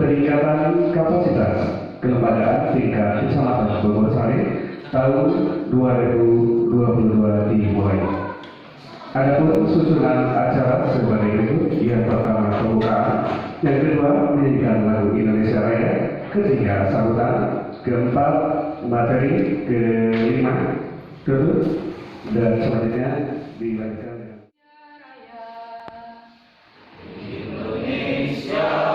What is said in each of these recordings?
peningkatan kapasitas kelembagaan tingkat kecamatan Bogor Sari tahun 2022 dimulai. Adapun susunan acara sebagai berikut: yang pertama pembukaan, yang kedua menyanyikan lagu Indonesia Raya, ketiga sambutan, keempat materi, kelima tutup, dan selanjutnya dilanjutkan dengan Indonesia.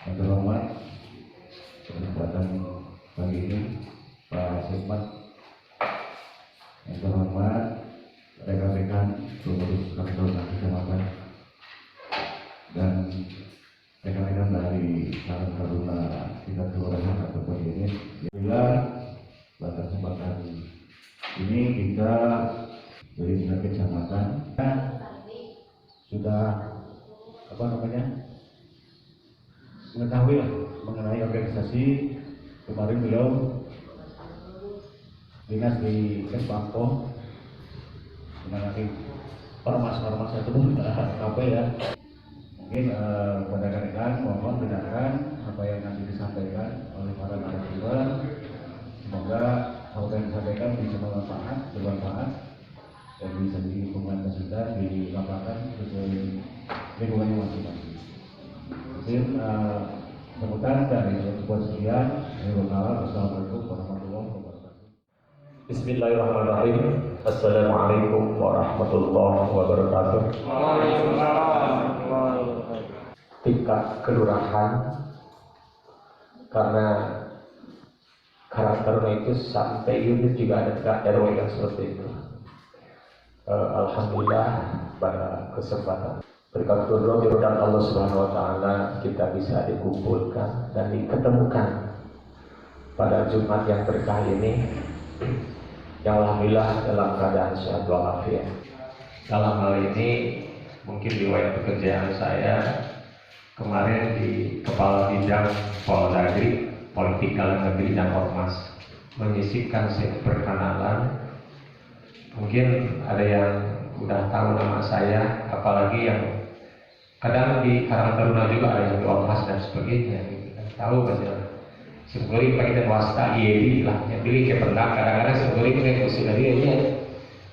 Yang terhormat kesempatan pagi ini Pak Sekmat, yang terhormat rekan-rekan pengurus kantor kecamatan dan rekan-rekan dari Karang Taruna tingkat kelurahan ataupun unit. Bila pada kesempatan ini kita dari tingkat kecamatan sudah mengetahui mengenai organisasi. Kemarin beliau dinas di Kesbangko mengenai ormas-ormas itu apa ya. Mungkin rekan-rekan mohon dengarkan apa yang nanti disampaikan oleh para narasumber. Semoga apa yang disampaikan bisa bermanfaat dan bisa dihubungkan kita di lapangan sesuai lingkungannya masing-masing. Mungkin sebentar dari sebuah sekian. Wassalamualaikum warahmatullahi wabarakatuh. Bismillahirrahmanirrahim. Assalamualaikum warahmatullahi wabarakatuh. Tingkat kelurahan, karena karakternya itu sampai unit juga ada tingkat RW yang seperti itu. Alhamdulillah pada kesempatan berkat dan Allah Subhanahu wa Ta'ala kita bisa dikumpulkan dan diketemukan pada Jumat yang berkah ini, yang alhamdulillah dalam keadaan sehat walafiat. Dalam hal ini mungkin riwayat pekerjaan saya kemarin di Kepala Bidang Poldagri Politik Dalam Negeri dan Ormas menyisipkan perkenalan. Mungkin ada yang udah tahu nama saya, apalagi yang kadang di Karang Taruna juga ada yang di Ormas dan sebagainya. Tahu kan? Sebelum pakai wasta IED lah, yang pilih ke pendang. Kadang-kadang sebelum itu yang usul dari dia.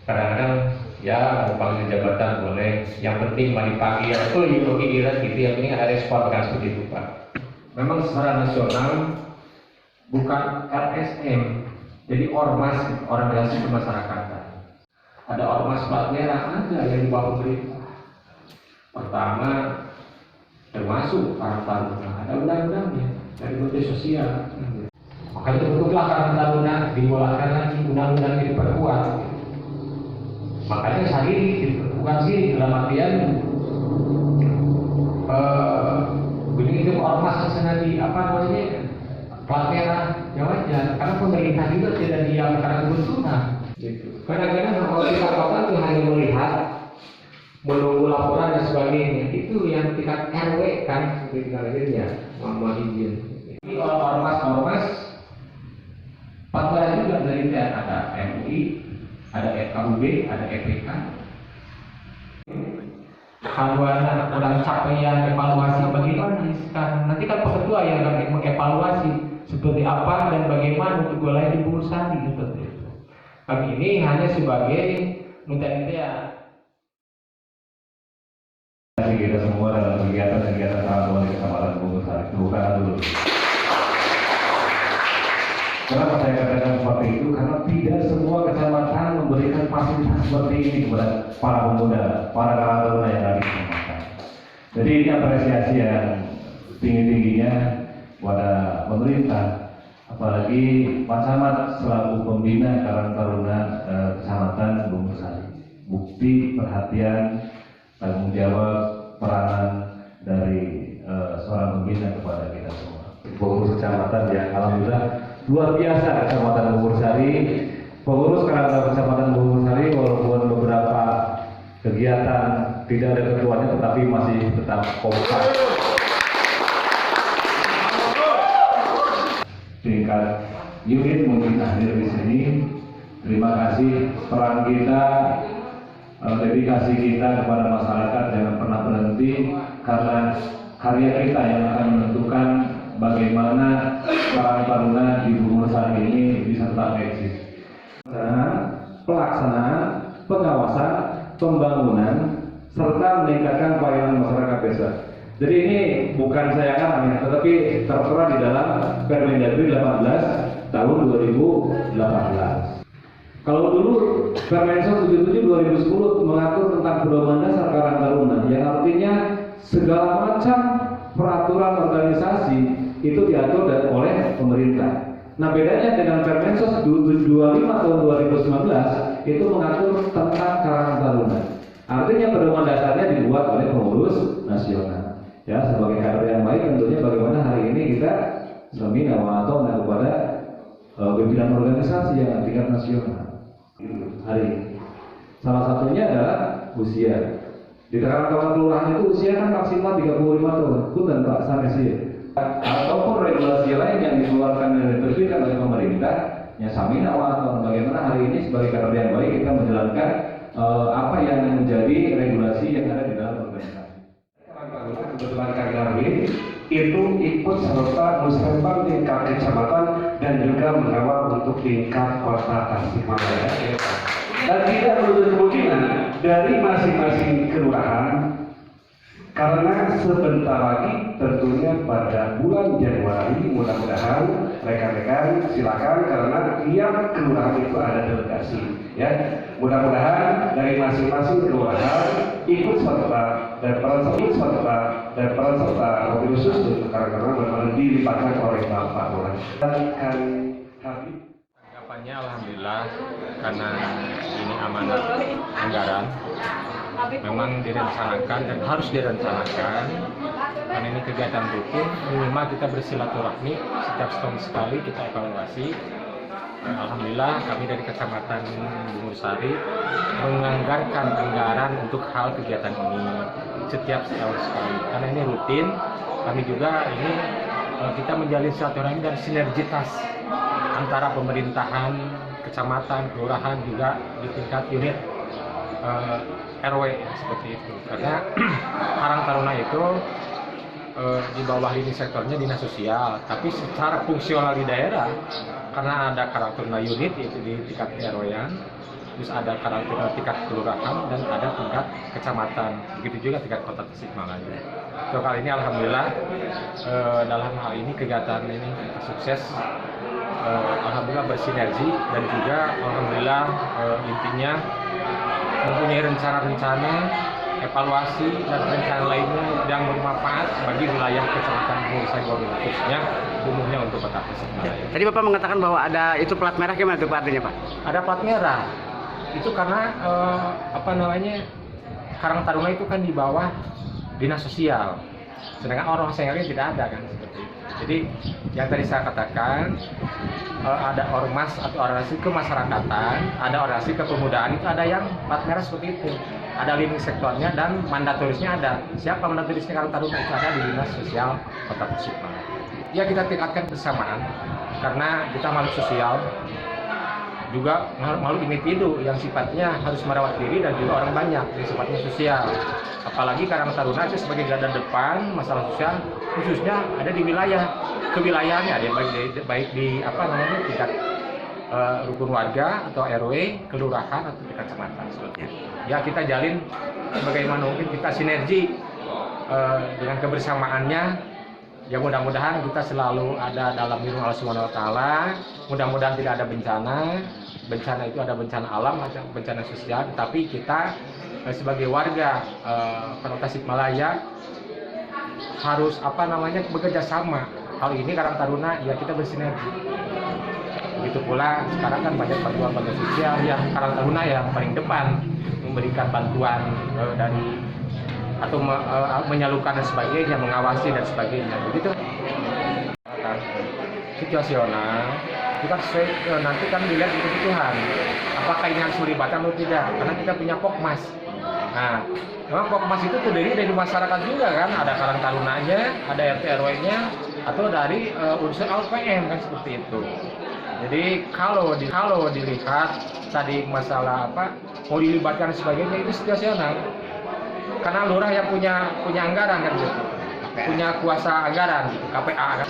Kadang-kadang ya panggil jabatan boleh. Yang penting mau dipanggil. Oh iya pikiran gitu. Yang penting ada respon kan seperti itu Pak. Memang secara nasional bukan RSM, jadi ormas, organisasi kemasyarakatan. Ada ormas plat merah aja yang di bawah pemerintah. Pertama termasuk Karang Taruna, ada undang-undangnya dari Menteri Sosial. Maka dibentuklah Karang Taruna, dimulakan lagi undang-undang diperkuat. Makanya saya bukan sih dalam artian begitu ormas senadi apa namanya plat merah ya wajar, karena pemerintah juga tidak diam karena kebetulan. Gitu. Kadang-kadang kalau kita kota itu hanya melihat, menunggu laporan dan sebagainya. Itu yang tingkat RW kan, seperti tingkat mohon izin. Ini ormas-ormas fatwa juga dari TN, ada MUI, ada FKUB, ada EPK. Haluan dan capaian evaluasi bagaimana sekarang. Nanti kan ketua yang akan mengevaluasi seperti apa dan bagaimana untuk wilayah di Bogor Sari seperti itu. Kami ini hanya sebagai minta-minta kita semua dalam kegiatan-kegiatan tahun di Kecamatan Bogor Sari. Bukan dulu. Kenapa saya katakan seperti itu? Karena tidak semua kecamatan memberikan fasilitas seperti ini kepada para pemuda, para karang taruna yang ada di kecamatan. Jadi ini apresiasi yang tinggi-tingginya kepada pemerintah, apalagi Pak Camat selaku pembina Karang Taruna Kecamatan Bungur Sari. Bukti perhatian, tanggung jawab, peranan dari seorang pembina kepada kita semua. Pengurus kecamatan yang alhamdulillah luar biasa Kecamatan Bungur Sari. Pengurus Karang Taruna Kecamatan Bungur Sari walaupun beberapa kegiatan tidak ada ketuanya tetapi masih tetap kompak. Tingkat unit mungkin hadir di sini. Terima kasih peran kita, dedikasi kita kepada masyarakat jangan pernah berhenti karena karya kita yang akan menentukan bagaimana Karang Taruna di Bungur Sari ini bisa tetap eksis. Pelaksanaan, pengawasan, pembangunan, serta meningkatkan pelayanan masyarakat desa. Jadi ini bukan saya kan, tetapi tertera di dalam Permendagri 18 tahun 2018. Kalau dulu Permensos 77 2010 mengatur tentang pedoman dasar Karang Taruna, yang artinya segala macam peraturan organisasi itu diatur oleh pemerintah. Nah, bedanya dengan Permensos 25 tahun 2019 itu mengatur tentang Karang Taruna. Artinya pedoman dasarnya dibuat oleh pengurus nasional. Ya, sebagai kader yang baik tentunya bagaimana hari ini kita seminar atau kepada pimpinan organisasi yang tingkat nasional. Hari ini. Salah satunya adalah usia. Di Karang Taruna Kelurahan itu usia kan maksimal 35 tahun. Punten Pak Sanesi. Ataupun regulasi lain yang dikeluarkan dan diterbitkan oleh pemerintah, ya samina atau bagaimana hari ini sebagai kader yang baik kita menjalankan apa yang menjadi regulasi yang ada di dalam organisasi. Kebetulan Kang Darwin itu ikut serta musrembang tingkat kecamatan dan juga mengawal untuk tingkat kota Tasikmalaya. Dan tidak menutup kemungkinan dari masing-masing kelurahan, karena sebentar lagi tentunya pada bulan Januari mudah-mudahan rekan-rekan silakan karena tiap kelurahan itu ada delegasi ya. Mudah-mudahan dari masing-masing kelurahan ikut serta dan peran serta mobil khusus untuk Karang Taruna benar-benar dilibatkan oleh Bapak Lurah. Dan Habib. Tanggapannya alhamdulillah karena ini amanat anggaran memang direncanakan dan harus direncanakan karena ini kegiatan rutin minimal kita bersilaturahmi setiap setahun sekali kita evaluasi. Alhamdulillah kami dari Kecamatan Bungur Sari menganggarkan anggaran untuk hal kegiatan ini setiap setahun sekali karena ini rutin. Kami juga ini kita menjalin silaturahmi dan sinergitas antara pemerintahan, kecamatan, kelurahan juga di tingkat unit RW seperti itu. Karena Karang Taruna itu di bawah lini sektornya dinas sosial, tapi secara fungsional di daerah karena ada Karang Taruna unit yaitu di tingkat RW-an, terus ada Karang Taruna tingkat kelurahan dan ada tingkat kecamatan. Begitu juga tingkat kota Tasikmalaya. So, kali ini alhamdulillah dalam hal ini kegiatan ini sukses. Alhamdulillah bersinergi dan juga alhamdulillah intinya mempunyai rencana-rencana, evaluasi dan rencana lainnya yang bermanfaat bagi wilayah Kecamatan Bungur Sari khususnya umumnya untuk kota Tasikmalaya. Tadi Bapak mengatakan bahwa ada itu plat merah, gimana itu Pak artinya Pak? Ada plat merah. Itu karena Karang Taruna itu kan di bawah dinas sosial. Sedangkan orang seniornya tidak ada kan seperti itu. Jadi yang tadi saya katakan ada ormas atau organisasi kemasyarakatan, ada organisasi kepemudaan itu ada yang plat merah seperti itu. Ada lini sektornya dan mandatorisnya ada. Siapa mandatorisnya Karang Taruna itu ada di dinas sosial Kota Tasikmalaya. Ya kita tingkatkan bersamaan karena kita makhluk sosial juga makhluk individu yang sifatnya harus merawat diri dan juga orang banyak yang sifatnya sosial. Apalagi Karang Taruna itu sebagai garda depan masalah sosial khususnya ada di wilayah kewilayahannya, ada baik di tingkat rukun warga atau RW, kelurahan atau tingkat kecamatan sebetulnya. Ya kita jalin bagaimana mungkin kita sinergi dengan kebersamaannya. Ya mudah-mudahan kita selalu ada dalam lindungan Allah Subhanahu wa taala. Mudah-mudahan tidak ada bencana. Bencana itu ada bencana alam, ada bencana sosial, tapi kita sebagai warga Kota Tasikmalaya harus bekerja sama. Hal ini Karang Taruna ya kita bersinergi. Begitu pula sekarang kan banyak bantuan sosial yang Karang Taruna yang paling depan memberikan bantuan dari atau menyalurkan dan sebagainya, mengawasi dan sebagainya. Begitu. Situasional itu kan sesuai nanti kan dilihat di kebutuhan. Apakah ini harus melibatkan atau tidak? Karena kita punya Pokmas. Nah, memang Pokmas itu terdiri dari masyarakat juga kan, ada Karang Tarunanya, ada RT RW-nya, atau dari unsur LPM kan seperti itu. Jadi kalau dilihat tadi masalah mau dilibatkan dan sebagainya itu situasional. Karena lurah yang punya anggaran kan gitu, punya kuasa anggaran gitu, KPA kan.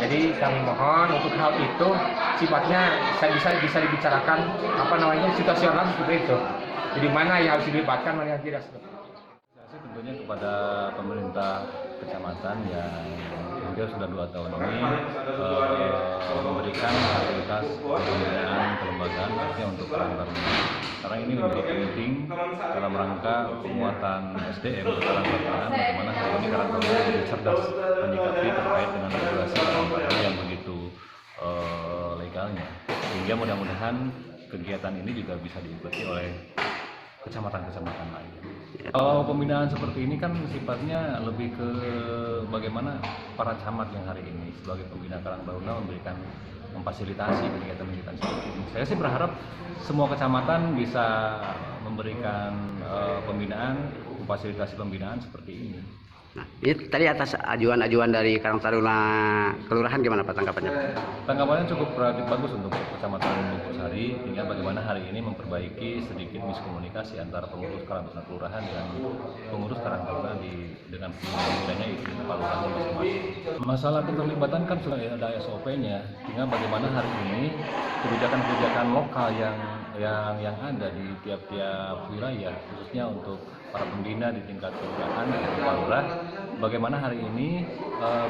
Jadi kami mohon untuk hal itu sifatnya saya bisa dibicarakan situasional seperti itu. Jadi mana yang harus dilibatkan, mana yang tidak. Tentunya kepada pemerintah kecamatan yang hampir sudah 2 tahun ini memberikan fasilitas pembinaan kelembagaan khususnya untuk Karang Taruna. Karena ini menjadi penting dalam rangka penguatan SDM untuk Karang Taruna, bagaimana hari ini Karang Taruna lebih cerdas menyikapi terkait dengan regulasi Karang Taruna yang begitu legalnya. Sehingga mudah-mudahan kegiatan ini juga bisa diikuti oleh kecamatan-kecamatan lain. Kalau pembinaan seperti ini kan sifatnya lebih ke bagaimana para camat yang hari ini sebagai pembina Karang Taruna memberikan memfasilitasi kegiatan-kegiatan seperti ini. Saya sih berharap semua kecamatan bisa memberikan pembinaan, memfasilitasi pembinaan seperti ini. Nah, ini tadi atas ajuan-ajuan dari Karang Taruna Kelurahan gimana Pak tanggapannya? Tanggapannya cukup relatif bagus untuk Kecamatan Bungkusari, tinggal bagaimana hari ini memperbaiki sedikit miskomunikasi antara pengurus Karang Taruna Kelurahan dan pengurus Karang Taruna dengan pembinanya itu Pak Lurahnya masing-masing. Masalah keterlibatan kan sudah ada SOP-nya, tinggal bagaimana hari ini kebijakan-kebijakan lokal yang ada di tiap-tiap wilayah, khususnya untuk para pembina di tingkat kelurahan dan Pak Lurah, bagaimana hari ini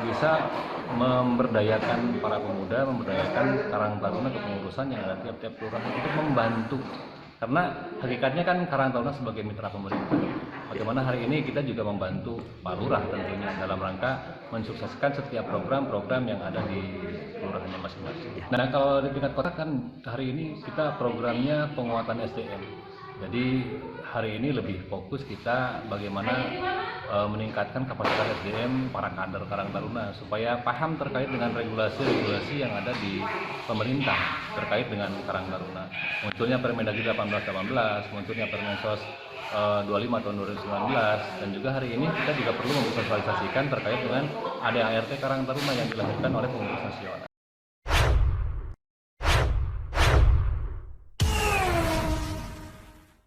bisa memberdayakan para pemuda, memberdayakan Karang Taruna kepengurusan yang ada tiap-tiap kelurahan untuk membantu. Karena hakikatnya kan Karang Taruna sebagai mitra pemerintah. Bagaimana hari ini kita juga membantu Pak Lurah tentunya dalam rangka mensukseskan setiap program-program yang ada di kelurahannya masing-masing. Nah, kalau di tingkat kota kan hari ini kita programnya penguatan SDM. Jadi hari ini lebih fokus kita bagaimana meningkatkan kapasitas SDM para kader Karang Taruna supaya paham terkait dengan regulasi-regulasi yang ada di pemerintah terkait dengan Karang Taruna. Munculnya Permendagri 1818, munculnya Permensos 25 tahun 2019, dan juga hari ini kita juga perlu memvisualisasikan terkait dengan ADART Karang Taruna yang dilahirkan oleh pengurus nasional.